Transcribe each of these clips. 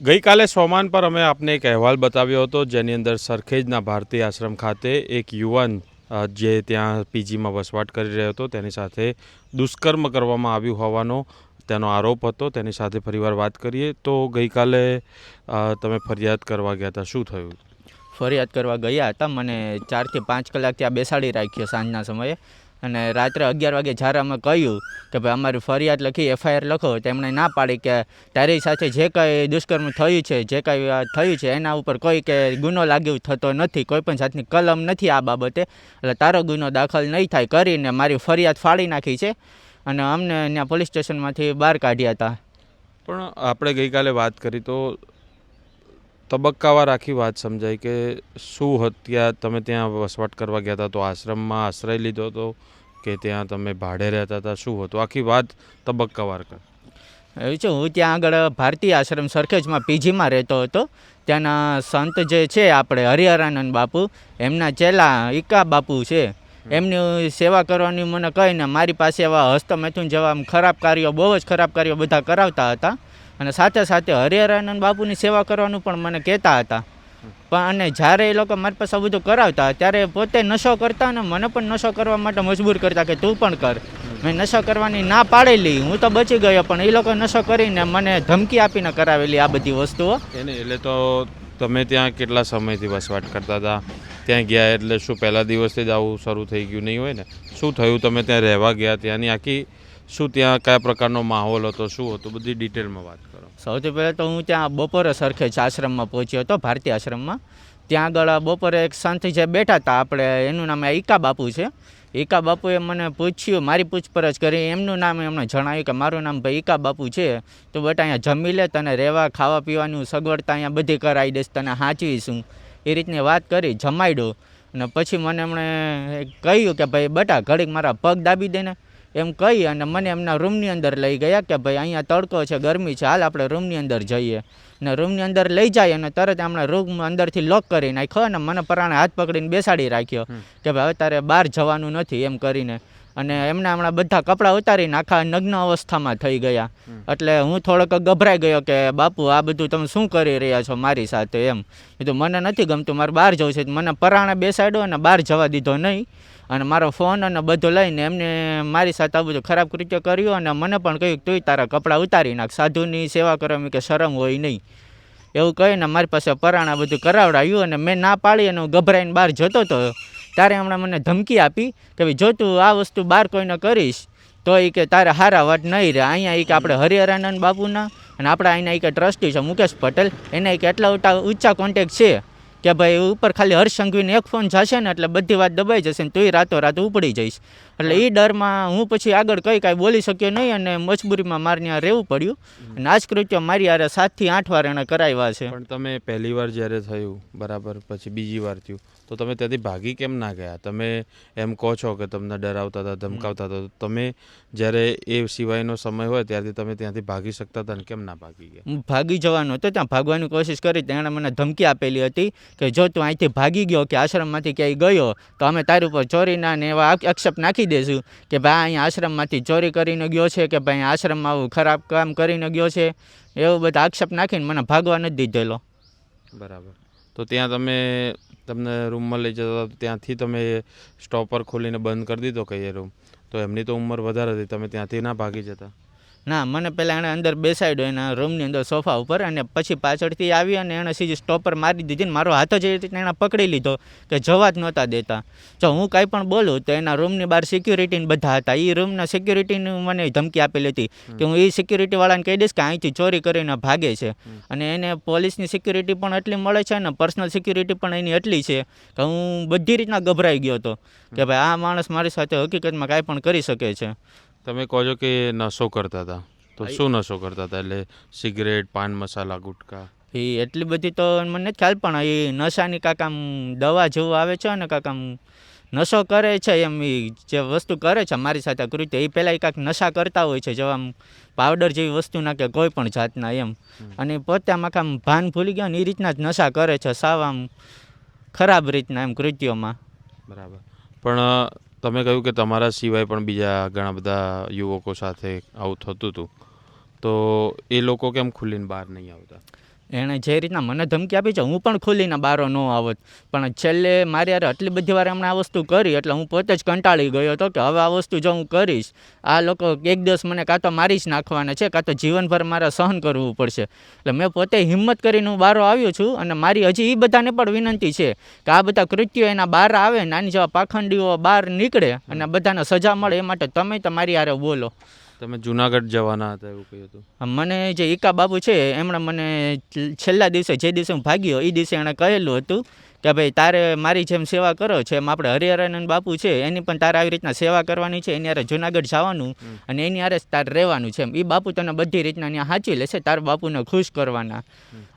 ગઈકાલે સોમાન પર અમે આપને એક અહેવાલ બતાવ્યો હતો, જેની અંદર સરખેજના ભારતીય આશ્રમ ખાતે એક યુવાન જે ત્યાં પીજીમાં વસવાટ કરી રહ્યો હતો તેની સાથે દુષ્કર્મ કરવામાં આવ્યું હોવાનો તેનો આરોપ હતો. તેની સાથે ફરીવાર વાત કરીએ તો ગઈકાલે તમે ફરિયાદ કરવા ગયા હતા, શું થયું? ફરિયાદ કરવા ગયા હતા. મને 4 થી 5 કલાક ત્યાં બેસાડી રાખ્યો સાંજના સમયે, અને રાત્રે 11 વાગે જ્યારે અમે કહ્યું કે ભાઈ અમારી ફરિયાદ લખી, FIR લખો, તેમણે ના પાડી કે તારી સાથે જે કંઈ દુષ્કર્મ થયું છે, જે કંઈ થયું છે એના ઉપર કોઈ કે ગુનો લાગ્યો થતો નથી, કોઈ પણ જાતની કલમ નથી આ બાબતે, એટલે તારો ગુનો દાખલ નહીં થાય કરીને મારી ફરિયાદ ફાડી નાખી છે અને અમને ત્યાં પોલીસ સ્ટેશનમાંથી બહાર કાઢ્યા હતા. પણ આપણે ગઈકાલે વાત કરી તો તબક્કાવાર આખી વાત સમજાય કે શું હત્યા, તમે ત્યાં વસવાટ કરવા ગયા હતા તો આશ્રમમાં આશ્રય લીધો હતો કે ત્યાં તમે ભાડે રહેતા હતા, શું હતું? આખી વાત તબક્કાવાર કર. એવું છે, હું ત્યાં આગળ ભારતીય આશ્રમ સરખેજમાં પીજીમાં રહેતો હતો. ત્યાંના સંત જે છે આપણે હરિહરાનંદ બાપુ, એમના ચેલા ઈકા બાપુ છે, એમની સેવા કરવાની મને કહીને મારી પાસે એવા હસ્તમૈથુન જેવા ખરાબ કાર્યો, બહુ જ ખરાબ કાર્યો બધા કરાવતા હતા, અને સાથે સાથે હરિહરાનંદ બાપુની સેવા કરવાનું પણ મને કહેતા હતા. પણ અને જ્યારે એ લોકો મારી પાસે બધું કરાવતા ત્યારે પોતે નશો કરતા અને મને પણ નશો કરવા માટે મજબૂર કરતા કે તું પણ કર. મેં નશો કરવાની ના પાડેલી, હું તો બચી ગયો, પણ એ લોકો નશો કરીને મને ધમકી આપીને કરાવેલી આ બધી વસ્તુઓ. એટલે તો તમે ત્યાં કેટલા સમયથી વસવાટ કરતા હતા? ત્યાં ગયા એટલે શું પહેલા દિવસથી જ આવું શરૂ થઈ ગયું નહીં હોય ને? શું થયું? તમે ત્યાં રહેવા ગયા, ત્યાંની આખી શું, ત્યાં કયા પ્રકારનો માહોલ હતો, શું હતું, બધી ડિટેલમાં વાત કરો. સૌથી પહેલાં તો હું ત્યાં બપોરે સરખેજ આશ્રમમાં પહોંચ્યો હતો, ભારતીય આશ્રમમાં. ત્યાં આગળ બપોરે એક સંત જે બેઠા હતા, આપણે એનું નામ ઈકા બાપુ છે. ઈકા બાપુએ મને પૂછ્યું, મારી પૂછપરછ કરી, એમનું નામ એમણે જણાવ્યું કે મારું નામ ભાઈ ઈકા બાપુ છે, તો બેટા અહીંયા જમી લે, તને રહેવા ખાવા પીવાનું સગવડતા અહીંયા બધી કરાવી દઈશ, તને સાચવીશું, એ રીતની વાત કરી, જમાડ્યું. અને પછી મને એમણે કહ્યું કે ભાઈ બેટા ઘડીક મારા પગ દાબી દે ને, એમ કહી અને મને એમના રૂમની અંદર લઈ ગયા કે ભાઈ અહીંયા તડકો છે, ગરમી છે, હાલ આપણે રૂમની અંદર જઈએ. ને રૂમની અંદર લઈ જાય અને તરત એમણે રૂમ અંદરથી લોક કરી નાખ્યો અને મને પરાણે હાથ પકડીને બેસાડી રાખ્યો કે ભાઈ હવે તારે બહાર જવાનું નથી એમ કરીને. અને એમને હમણાં બધા કપડાં ઉતારીને આખા નગ્ન અવસ્થામાં થઈ ગયા. એટલે હું થોડોક ગભરાઈ ગયો કે બાપુ આ બધું તમે શું કરી રહ્યા છો મારી સાથે એમ. કીધું મને નથી ગમતું, મારે બહાર જવું છે. મને પરાણે બેસાડ્યો અને બહાર જવા દીધો નહીં, અને મારો ફોન અને બધું લઈને એમને મારી સાથે આ બધું ખરાબ કૃત્ય કર્યું. અને મને પણ કહ્યું તુંય તારા કપડાં ઉતારી નાખ, સાધુની સેવા કરવાની કે શરમ હોય નહીં, એવું કહીને મારી પાસે પરાણા બધું કરાવડાવ્યું. અને મેં ના પાડી અને હું ગભરાઈને બહાર જતો હતો ત્યારે હમણાં મને ધમકી આપી કે ભાઈ જો તું આ વસ્તુ બહાર કોઈને કરીશ તો એ કે તારે હારા વાત નહીં રહે. અહીંયા એ કે આપણે હરિહરાનંદ બાપુના અને આપણા અહીંના એ કે ટ્રસ્ટી છે મુકેશ પટેલ, એને એક એટલા ઊંચા કોન્ટેક્ટ છે કે ભાઈ ઉપર ખાલી હર્ષ સંઘવીને એક ફોન જશે ને એટલે બધી વાત દબાઈ જશે ને તુંય રાતો રાત ઉપડી જઈશ. એટલે એ ડરમાં હું પછી આગળ કાંઈ બોલી શક્યો નહીં અને મજબૂરીમાં મારે ત્યાં રહેવું પડ્યું. અને આ જ કૃત્ય મારી યારે 7 થી 8 વાર એણે કરાવ્યા છે. પણ તમે પહેલી વાર જ્યારે થયું બરાબર, પછી બીજી વાર થયું, તો તમે ત્યાંથી ભાગી કેમ ના ગયા? તમે એમ કહો છો કે તમને ડરાવતા હતા, ધમકાવતા હતા, તો તમે જ્યારે એ સિવાયનો સમય હોય ત્યારથી તમે ત્યાંથી ભાગી શકતા હતા ને કેમ ના ભાગી ગયા? હું ભાગી જવાનો હતો, ત્યાં ભાગવાની કોશિશ કરી, તેણે મને ધમકી આપેલી હતી કે જો તું અહીંથી ભાગી ગયો કે આશ્રમમાંથી ક્યાંય ગયો તો અમે તારી ઉપર ચોરીના ને એવા આક્ષેપ નાખી દઈશું કે ભાઈ અહીંયા આશ્રમમાંથી ચોરી કરીને ગયો છે કે ભાઈ આશ્રમમાં આવું ખરાબ કામ કરીને ગયો છે, એવું બધા આક્ષેપ નાખીને મને ભાગવા નથી દીધેલો. બરાબર. તો ત્યાં તમને રૂમમાં લઈ જતા હતા, ત્યાંથી તમે સ્ટોપર ખોલીને બંધ કરી દીધો કે એ રૂમ? તો એમની તો ઉંમર વધારે હતી, તમે ત્યાંથી ના ભાગી જતા? ના, મને પહેલાં એણે અંદર બેસાડ્યો એના રૂમની અંદર સોફા ઉપર, અને પછી પાછળથી આવી અને એણે સીધી સ્ટોપર મારી દીધી ને મારો હાથ જ એણે પકડી લીધો કે જવા જ નહોતા દેતા. જો હું કાંઈ પણ બોલું તો એના રૂમની બહાર સિક્યુરિટીને બધા હતા, એ રૂમના સિક્યુરિટીને મને ધમકી આપેલી હતી કે હું એ સિક્યુરિટીવાળાને કહી દઈશ કે અહીંથી ચોરી કરીને ભાગે છે. અને એને પોલીસની સિક્યુરિટી પણ એટલી મળે છે ને પર્સનલ સિક્યુરિટી પણ એની એટલી છે કે હું બધી રીતના ગભરાઈ ગયો હતો કે ભાઈ આ માણસ મારી સાથે હકીકતમાં કાંઈ પણ કરી શકે છે. તમે કહો છો કે નશો કરતા હતા, તો શું નશો કરતા હતા? એટલે સિગરેટ, પાન મસાલા, ગુટકા? એ એટલી બધી તો મને નથી ખ્યાલ, પણ એ નશાની કાંક આમ દવા જેવું આવે છે ને કાંક આમ નશો કરે છે એમ, એ જે વસ્તુ કરે છે મારી સાથે કૃત્ય, એ પહેલાં એ કાંક નશા કરતા હોય છે, જેવા આમ પાવડર જેવી વસ્તુ નાખે કોઈ પણ જાતના એમ. અને પોતે આમ આમ ભાન ભૂલી ગયા ને એ રીતના જ નશા કરે છે, સાવ આમ ખરાબ રીતના એમ કૃત્યોમાં. બરાબર. પણ તમે કહ્યું કે તમારા સિવાય પણ બીજા ઘણા બધા યુવકો સાથે આવું થતું હતું, તો એ લોકો કેમ ખુલીને બહાર નહીં આવતા? એણે જે રીતના મને ધમકી આપી છે, હું પણ ખુલીને બારો ન આવત, પણ છેલ્લે મારી યાર આટલી બધી વાર એમણે આ વસ્તુ કરી એટલે હું પોતે જ કંટાળી ગયો હતો કે હવે આ વસ્તુ જો હું કરીશ, આ લોકો એક દિવસ મને કાં તો મારી જ નાખવાના છે, કાં તો જીવનભર મારે સહન કરવું પડશે. એટલે મેં પોતે હિંમત કરીને હું બારો આવ્યો છું. અને મારી હજી એ બધાને પણ વિનંતી છે કે આ બધા કૃત્યો એના બહાર આવે, નાની જેવા પાખંડીઓ બહાર નીકળે અને બધાને સજા મળે, એ માટે તમે તમારી યારે બોલો. તમે જુનાગઢ જવાના હતા એવું કહ્યું હતું. મને જે ઈકા બાબુ છે એમણે મને છેલ્લા દિવસે, જે દિવસે હું ભાગ્યો એ દિવસે એણે કહેલું હતું કે ભાઈ તારે મારી જેમ સેવા કરો છે એમ આપણે હરિહરાનંદ બાપુ છે એની પણ તારે આવી રીતના સેવા કરવાની છે, એની હારે જુનાગઢ જવાનું અને એની હારે તારે રહેવાનું છે. એમ એ બાપુ તને બધી રીતના ત્યાં સાચી લેશે, તારા બાપુને ખુશ કરવાના.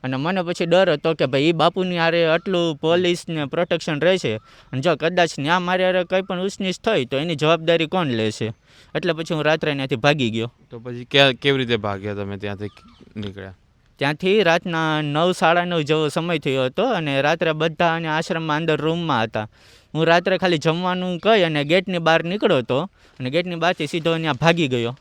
અને મને પછી ડર હતો કે ભાઈ એ બાપુની હારે આટલું પોલીસ ને પ્રોટેક્શન રહેશે અને જો કદાચ ત્યાં મારી હારે કંઈ પણ ઉછનીચ થઈ તો એની જવાબદારી કોણ લેશે. એટલે પછી હું રાત્રે ત્યાંથી ભાગી ગયો. તો પછી કેવી રીતે ભાગ્યા તમે ત્યાંથી નીકળ્યા? ત્યાંથી રાતના 9, 9:30 જેવો સમય થયો હતો અને રાત્રે બધા અને આશ્રમમાં અંદર રૂમમાં હતા. હું રાત્રે ખાલી જમવાનું કહી અને ગેટની બહાર નીકળ્યો હતો અને ગેટની બહારથી સીધો ત્યાં ભાગી ગયો.